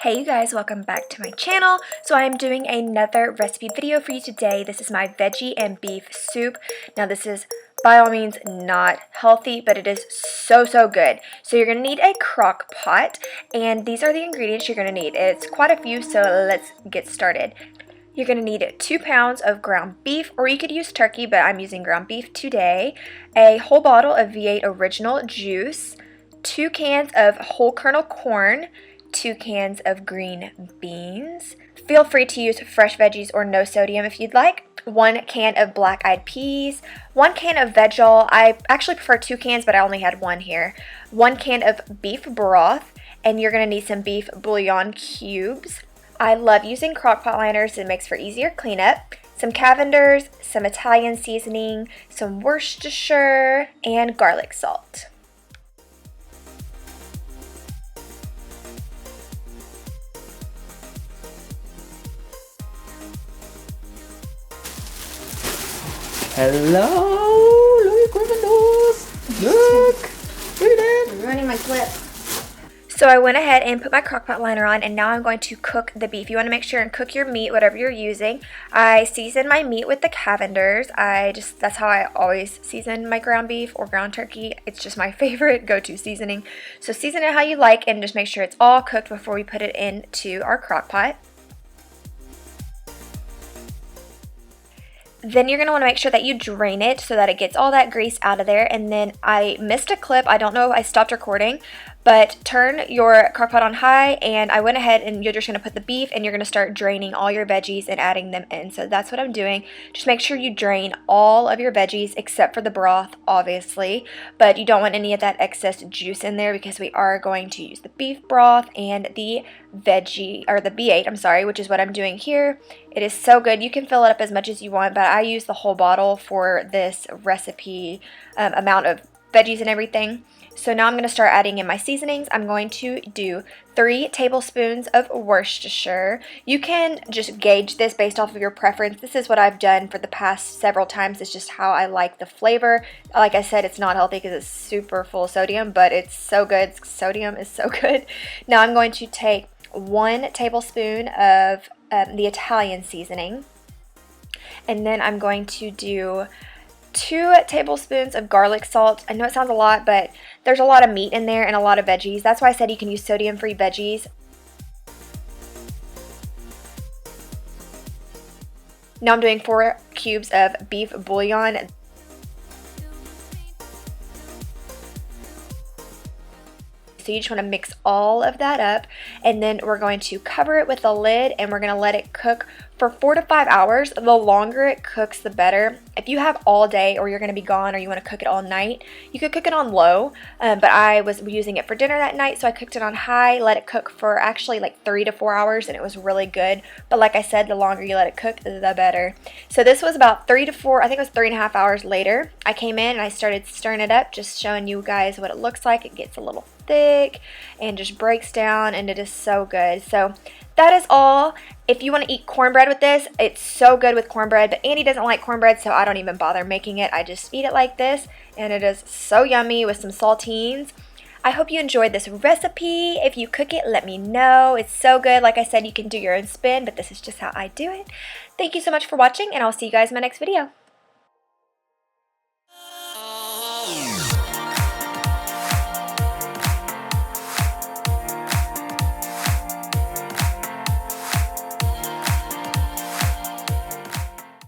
Hey you guys, welcome back to my channel. So I am doing another recipe video for you today. This is my veggie and beef soup. Now this is by all means not healthy, but it is so good. So you're going to need a crock pot, and these are the ingredients you're going to need. It's quite a few, so let's get started. You're going to need 2 pounds of ground beef, or you could use turkey, but I'm using ground beef today. A whole bottle of V8 original juice, 2 cans of whole kernel corn, 2 cans of green beans. Feel free to use fresh veggies or no sodium if you'd like. 1 can of black-eyed peas, 1 can of Veg-All. I actually prefer 2 cans, but I only had 1 here. 1 can of beef broth, and you're going to need some beef bouillon cubes. I love using Crockpot Liners. It makes for easier cleanup. Some Cavenders, some Italian seasoning, some Worcestershire, and garlic salt. Hello, look, Gryffindors! Look at that! I'm running my clip. So I went ahead and put my crockpot liner on, and now I'm going to cook the beef. You want to make sure and cook your meat, whatever you're using. I season my meat with the Cavenders. That's how I always season my ground beef or ground turkey. It's just my favorite go-to seasoning. So season it how you like, and just make sure it's all cooked before we put it into our crockpot. Then you're going to want to make sure that you drain it so that it gets all that grease out of there. And then I missed a clip. I don't know if I stopped recording, but turn your crockpot on high, and I went ahead and you're just going to put the beef, and you're going to start draining all your veggies and adding them in. So that's what I'm doing. Just make sure you drain all of your veggies except for the broth, obviously, but you don't want any of that excess juice in there because we are going to use the beef broth and the veggie, or the B8, I'm sorry, which is what I'm doing here. It is so good. You can fill it up as much as you want, but I use the whole bottle for this recipe amount of veggies and everything. So now I'm going to start adding in my seasonings. I'm going to do 3 tablespoons of Worcestershire. You can just gauge this based off of your preference. This is what I've done for the past several times. It's just how I like the flavor. Like I said, it's not healthy because it's super full of sodium, but it's so good. Sodium is so good. Now I'm going to take 1 tablespoon of the Italian seasoning, and then I'm going to do 2 tablespoons of garlic salt. I know it sounds a lot, but there's a lot of meat in there and a lot of veggies. That's why I said you can use sodium-free veggies. Now I'm doing 4 cubes of beef bouillon. So you just want to mix all of that up, and then we're going to cover it with a lid, and we're going to let it cook for 4 to 5 hours. The longer it cooks, the better. If you have all day, or you're going to be gone, or you want to cook it all night, you could cook it on low, but I was using it for dinner that night, so I cooked it on high, let it cook for actually like 3 to 4 hours, and it was really good. But like I said, the longer you let it cook, the better. So this was about 3 to 4, I think it was 3.5 hours later. I came in and I started stirring it up, just showing you guys what it looks like. It gets a little thick and just breaks down, and it is so good. So that is all. If you want to eat cornbread with this, it's so good with cornbread, but Andy doesn't like cornbread, so I don't even bother making it. I just eat it like this, and it is so yummy with some saltines. I hope you enjoyed this recipe. If you cook it, let me know. It's so good. Like I said, you can do your own spin, but this is just how I do it. Thank you so much for watching, and I'll see you guys in my next video.